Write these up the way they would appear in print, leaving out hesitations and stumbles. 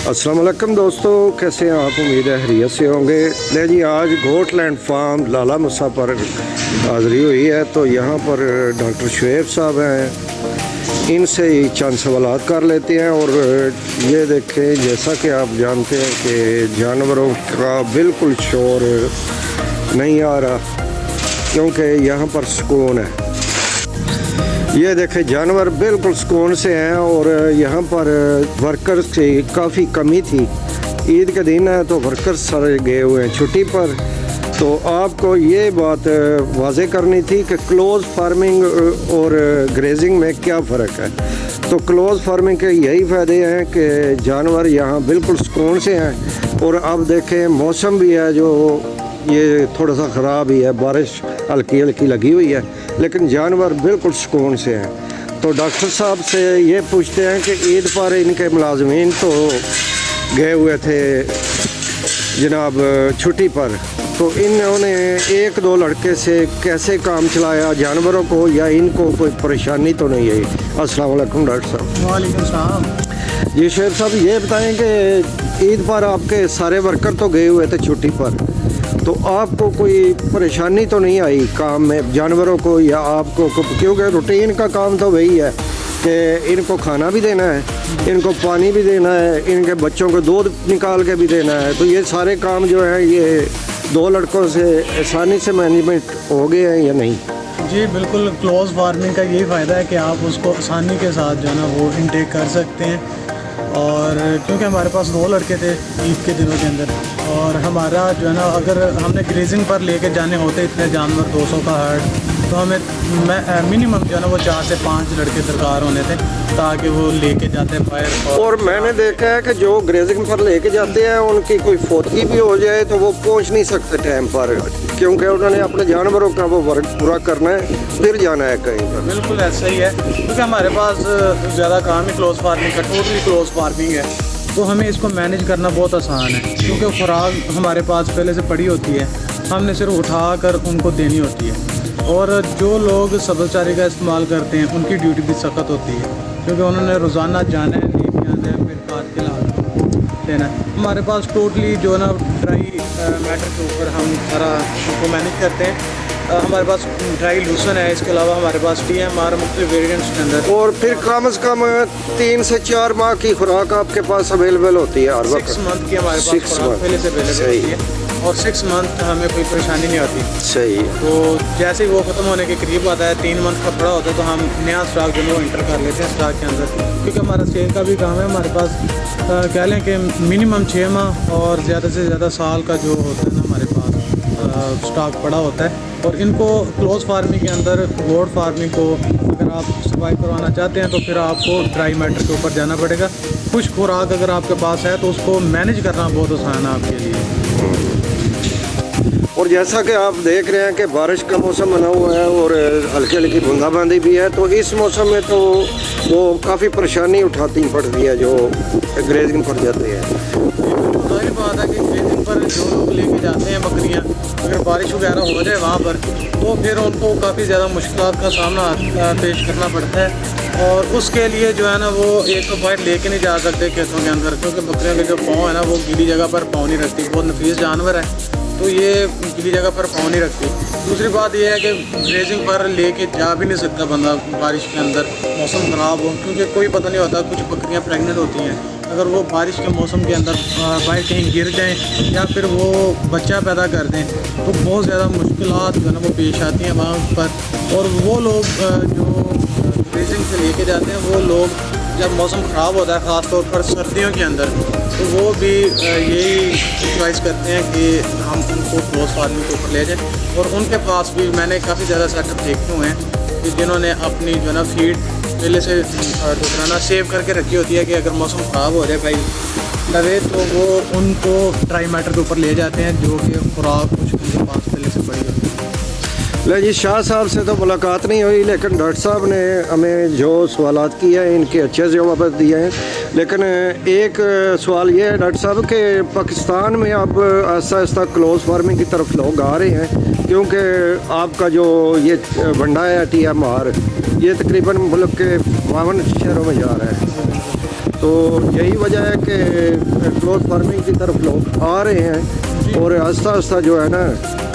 अस्सलाम वालेकुम दोस्तों, कैसे हैं आप? उम्मीद है खैरियत से होंगे। ले जी, आज गोटलैंड फार्म लाला मुसा पर हाज़री हुई है, तो यहाँ पर डॉक्टर शुएब साहब हैं, इनसे ही चंद सवालात कर लेते हैं। और ये देखें, जैसा कि आप जानते हैं कि जानवरों का बिल्कुल शोर नहीं आ रहा, क्योंकि यहाँ पर सुकून है। ये देखें, जानवर बिल्कुल सुकून से हैं और यहाँ पर वर्कर्स की काफ़ी कमी थी। ईद के दिन है तो वर्कर्स सारे गए हुए हैं छुट्टी पर। तो आपको ये बात वाज़ेह करनी थी कि क्लोज़ फार्मिंग और ग्रेजिंग में क्या फ़र्क है। तो क्लोज़ फार्मिंग के यही फ़ायदे हैं कि जानवर यहाँ बिल्कुल सुकून से हैं। और अब देखें, मौसम भी है जो ये थोड़ा सा ख़राब ही है, बारिश हल्की हल्की लगी हुई है, लेकिन जानवर बिल्कुल सुकून से हैं। तो डॉक्टर साहब से ये पूछते हैं कि ईद पर इनके मुलाजमीन तो गए हुए थे जनाब छुट्टी पर, तो इन्होंने एक दो लड़के से कैसे काम चलाया जानवरों को, या इनको कोई परेशानी तो नहीं आई? अस्सलाम वालेकुम डॉक्टर साहब। वालेकुम सलाम। जी शेर साहब, ये बताएं कि ईद पर आपके सारे वर्कर तो गए हुए थे छुट्टी पर, तो आपको कोई परेशानी तो नहीं आई काम में जानवरों को या आपको? क्योंकि रूटीन का काम तो वही है कि इनको खाना भी देना है, इनको पानी भी देना है, इनके बच्चों को दूध निकाल के भी देना है। तो ये सारे काम जो है ये दो लड़कों से आसानी से मैनेजमेंट हो गए हैं या नहीं? जी बिल्कुल, क्लोज फार्मिंग का यही फ़ायदा है कि आप उसको आसानी के साथ जो है ना वो इनटेक कर सकते हैं। और क्योंकि हमारे पास दो लड़के थे ईद के दिनों के अंदर, और हमारा जो है ना अगर हमने ग्रेजिंग पर लेके जाने होते इतने जानवर 200 का हर्ड, तो हमें मिनिमम जो है ना वो 4 से 5 लड़के दरकार होने थे ताकि वो लेके जाते बाहर। और मैंने देखा है कि जो ग्रेजिंग पर लेके जाते हैं उनकी कोई फोतगी भी हो जाए तो वो पहुंच नहीं सकते टाइम पर, क्योंकि उन्होंने अपने जानवरों का वो वर्क पूरा करना है, फिर जाना है कहीं पर। बिल्कुल ऐसा ही है, क्योंकि हमारे पास ज़्यादा काम ही क्लोज फार्मिंग का, टोटली क्लोज फार्मिंग है, तो हमें इसको मैनेज करना बहुत आसान है। क्योंकि खुराक हमारे पास पहले से पड़ी होती है, हमने सिर्फ उठा कर उनको देनी होती है। और जो लोग सब्ज़ चारे का इस्तेमाल करते हैं उनकी ड्यूटी भी सख्त होती है, क्योंकि उन्होंने रोज़ाना जाना है, लेके आना है, फिर काट के लेना है। हमारे पास टोटली जो है ना ड्राई मैटर के ऊपर हम सारा उनको मैनेज करते हैं। हमारे पास ड्राई लूसन है, इसके अलावा हमारे पास TMR मुख्तलिफ वेरिएंट्स के अंदर। और फिर कम से कम 3 से 4 माह की खुराक आपके पास अवेलेबल होती है हर वक्त? 6 मंथ की हमारे पास खुराक पहले से अवेलेबल होती है, और 6 मंथ हमें कोई परेशानी नहीं होती। सही है। तो जैसे ही वो ख़त्म होने के करीब आता है, 3 मंथ का पड़ा होता है, तो हम नया स्टॉक जो है वो इंटर कर लेते हैं स्टॉक के अंदर। क्योंकि हमारा सेल का भी काम है, हमारे पास कह लें कि मिनिमम 6 माह और ज़्यादा से ज़्यादा साल का जो होता है ना हमारे पास स्टॉक पड़ा होता है। और इनको क्लोज फार्मिंग के अंदर गोट फार्मिंग को अगर आप सर्वाइव करवाना चाहते हैं तो फिर आपको ड्राई मैटर के ऊपर जाना पड़ेगा। कुछ खुराक अगर आपके पास है तो उसको मैनेज करना बहुत आसान है आपके लिए। और जैसा कि आप देख रहे हैं कि बारिश का मौसम बना हुआ है और हल्की हल्की बूंदाबांदी भी है, तो इस मौसम में तो वो काफ़ी परेशानी उठाती पड़ती है जो ग्रेजिंग पर जाते हैं। सारी बात है कि ग्रेजिंग पर जो लोग लेके जाते हैं बकरियां, अगर बारिश वगैरह हो जाए वहाँ पर, तो फिर उनको काफ़ी ज़्यादा मुश्किलात का सामना पेश करना पड़ता है। और उसके लिए जो है ना वो एक तो बाइट लेके नहीं जा सकते खेतों के अंदर, क्योंकि बकरियों के जो पाँव है ना वो गीली जगह पर पाँव नहीं रखती। बहुत नफीस जानवर है, तो ये गीली जगह पर पाँव नहीं रखती। दूसरी बात ये है कि ग्रेजिंग पर लेके जा भी नहीं सकता बंदा बारिश के अंदर, मौसम ख़राब हो, क्योंकि कोई पता नहीं होता। कुछ बकरियां प्रेग्नेंट होती हैं, अगर वो बारिश के मौसम के अंदर बाहर कहीं गिर जाएं या फिर वो बच्चा पैदा कर दें, तो बहुत ज़्यादा मुश्किलात जो है ना वो पेश आती हैं वहाँ पर। और वो लोग जो ग्रेजिंग से लेके जाते हैं, वो लोग जब मौसम ख़राब होता है, ख़ास तौर पर सर्दियों के अंदर, तो वो भी यही चॉइस करते हैं कि हम उनको क्लोज फार्मिंग के ऊपर ले जाएं। और उनके पास भी मैंने काफ़ी ज़्यादा सेटअप देखे हुए हैं कि जिन्होंने अपनी जो है ना फीड पहले से दुकाना सेव करके रखी होती है कि अगर मौसम ख़राब हो जाए भाई लगे, तो वो उनको ड्राई मैटर के ऊपर ले जाते हैं, जो कि खुराक कुछ उनके पास पहले से पड़ी होती है। ले जी, शाह साहब से तो मुलाकात नहीं हुई, लेकिन डॉक्टर साहब ने हमें जो सवालात किए हैं इनके अच्छे से जवाब दिए हैं। लेकिन एक सवाल ये है डॉक्टर साहब कि पाकिस्तान में अब आहिस्ता आहिस्ता क्लोज फार्मिंग की तरफ लोग आ रहे हैं, क्योंकि आपका जो ये भंडा है TMR, ये तकरीबन मुल्क के 52 शहरों में जा रहा है। تو یہی وجہ ہے کہ کلوز فارمنگ کی طرف لوگ آ رہے ہیں اور آہستہ آہستہ جو ہے نا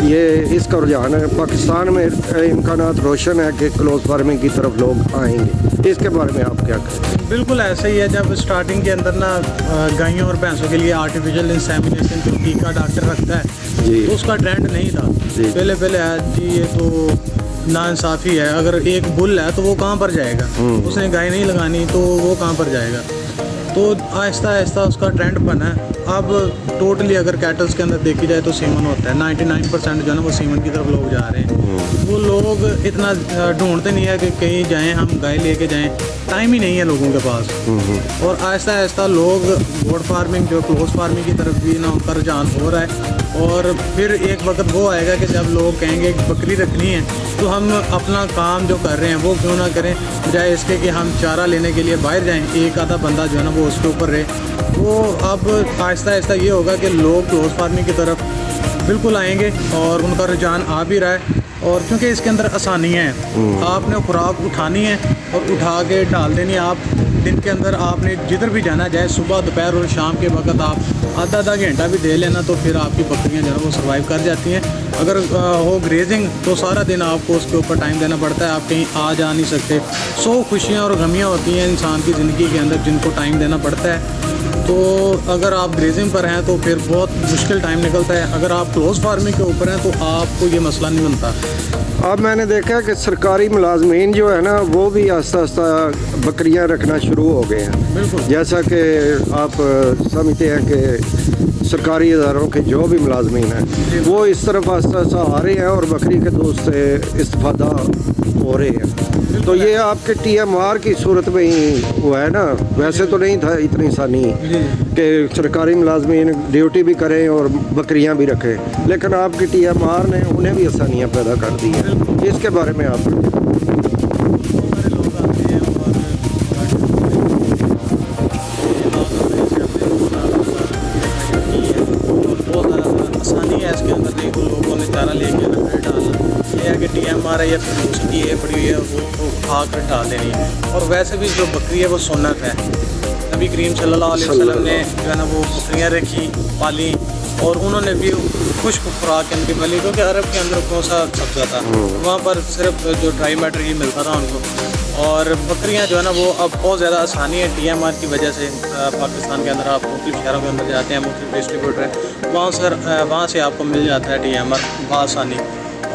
یہ اس کا رجحان ہے. پاکستان میں امکانات روشن ہے کہ کلوز فارمنگ کی طرف لوگ آئیں گے. اس کے بارے میں آپ کیا کہیں؟ بالکل ایسا ہی ہے. جب اسٹارٹنگ کے اندر نا گائیوں اور بھینسوں کے لیے آرٹیفیشیل انسیمینیشن جو ٹیکا ڈاکٹر رکھتا ہے جی تو اس کا ٹرینڈ نہیں تھا. جی. پہلے جی یہ تو ناانصافی ہے. اگر ایک بل ہے تو وہ کہاں پر جائے گا, اس نے گائے نہیں لگانی تو وہ کہاں پر جائے گا. تو آہستہ آہستہ اس کا ٹرینڈ بنا ہے. اب ٹوٹلی اگر کیٹلس کے اندر دیکھی جائے تو سیمن ہوتا ہے. 99% جو ہے نا وہ سیمن کی طرف لوگ جا رہے ہیں. وہ لوگ اتنا ڈھونڈتے نہیں ہے کہ کہیں جائیں ہم گائے لے کے جائیں, ٹائم ہی نہیں ہے لوگوں کے پاس. اور آہستہ آہستہ لوگ گوٹ فارمنگ جو کلوز فارمنگ کی طرف بھی نا ان کا رجحان ہو رہا ہے. اور پھر ایک وقت وہ آئے گا کہ جب لوگ کہیں گے کہ بکری رکھنی ہے تو ہم اپنا کام جو کر رہے ہیں وہ کیوں نہ کریں, بجائے اس کے کہ ہم چارہ لینے کے لیے باہر جائیں. ایک آدھا بندہ جو ہے نا وہ اس کے اوپر رہے. وہ اب آہستہ آہستہ یہ ہوگا کہ لوگ کلوز فارمنگ کی طرف بالکل آئیں گے اور ان کا رجحان آ بھی رہا ہے. اور کیونکہ اس کے اندر آسانیاں ہیں, آپ نے خوراک اٹھانی ہے اور اٹھا کے ڈال دینی ہے. آپ دن کے اندر آپ نے جدھر بھی جانا ہے, چاہے صبح دوپہر اور شام کے وقت آپ آدھا گھنٹہ بھی دے لینا تو پھر آپ کی بکریاں جو ہے وہ سروائیو کر جاتی ہیں. اگر ہو گریزنگ تو سارا دن آپ کو اس کے اوپر ٹائم دینا پڑتا ہے. آپ کہیں آ جا نہیں سکتے. 100 خوشیاں اور غمیاں ہوتی ہیں انسان کی زندگی کے اندر جن کو ٹائم دینا پڑتا ہے. تو اگر آپ گریزنگ پر ہیں تو پھر بہت مشکل ٹائم نکلتا ہے. اگر آپ کلوز فارمنگ کے اوپر ہیں تو آپ کو یہ مسئلہ نہیں بنتا. اب میں نے دیکھا کہ سرکاری ملازمین جو ہے نا وہ بھی آہستہ آہستہ بکریاں رکھنا شروع ہو گئے ہیں. بالکل. جیسا کہ آپ سمجھتے ہیں کہ سرکاری اداروں کے جو بھی ملازمین ہیں وہ اس طرف آہستہ آہستہ آ رہے ہیں اور بکری کے دودھ سے استفادہ ہو رہے ہیں. تو یہ آپ کے ٹی ایم آر کی صورت میں ہی ہوا ہے نا. ویسے تو نہیں تھا اتنی آسانی کہ سرکاری ملازمین ڈیوٹی بھی کریں اور بکریاں بھی رکھیں, لیکن آپ کی ٹی ایم آر نے انہیں بھی آسانیاں پیدا کر دی ہیں. اس کے بارے میں آپ ٹی ایم آر ہے یا پھر اس کی ہے پڑی ہوئی ہے وہ اٹھا کر ڈال دینی ہے. اور ویسے بھی جو بکری ہے وہ سنت ہے. نبی کریم صلی اللہ علیہ وسلم نے جو ہے نا وہ بکریاں رکھی پالی اور انہوں نے بھی خشک خوراک ان کی پالی, کیونکہ عرب کے اندر کون سا سبزہ تھا, وہاں پر صرف جو ڈرائی میٹر ہی ملتا تھا ان کو. اور بکریاں جو ہے نا وہ اب بہت زیادہ آسانی ہے ٹی ایم آر کی وجہ سے. پاکستان کے اندر آپ مختلف شہروں کے اندر جاتے ہیں, مختلف ڈسٹریبیوٹر ہیں, وہاں سے آپ کو مل جاتا ہے ٹی ایم آر بآسانی.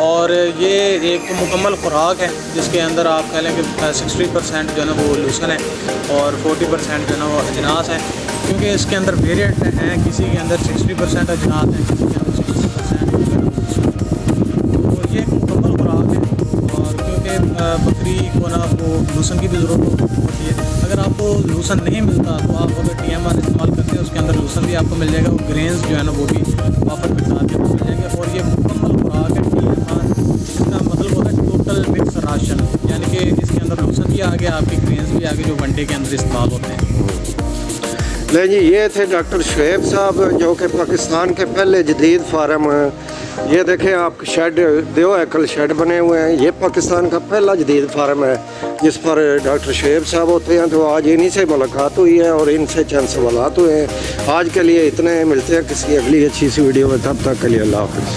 اور یہ ایک مکمل خوراک ہے جس کے اندر آپ کہہ لیں کہ 60% جو ہے نا وہ لوسن ہے اور 40% جو ہے نا وہ اجناس ہے. کیونکہ اس کے اندر ویریئنٹ ہیں, کسی کے اندر 60% اجناس ہیں, کسی کے اندر 60% جو ہے نا تو یہ ایک مکمل خوراک ہے. اور کیونکہ بکری کو نا وہ لوسن کی بھی ضرورت ہوتی ہے. اگر آپ کو لوسن نہیں ملتا تو آپ اگر ٹی ایم آر استعمال کرتے ہیں اس کے اندر لوسن بھی آپ کو مل جائے گا, اور گرینز جو ہے نا وہ بھی وافر مقدار کے مل جائیں گے. اور یہ مکمل خوراک ہے ٹی ایم آر, اس کا مطلب ہوتا ہے ٹوٹل مکس راشن, یعنی کہ اس کے اندر لوسن بھی آ گیا, آپ کی گرینز بھی آ گئے جو ون ڈے کے اندر استعمال ہوتے ہیں. نہیں جی, یہ تھے ڈاکٹر شعیب صاحب جو کہ پاکستان کے پہلے جدید فارم. یہ دیکھیں آپ شیڈ دیو ایکل شیڈ بنے ہوئے ہیں. یہ پاکستان کا پہلا جدید فارم ہے جس پر ڈاکٹر شعیب صاحب ہوتے ہیں. تو آج انہی سے ملاقات ہوئی ہے اور ان سے چند سوالات ہوئے ہیں. آج کے لیے اتنے, ملتے ہیں کسی اگلی اچھی سی ویڈیو میں. تب تک کے لیے اللہ حافظ.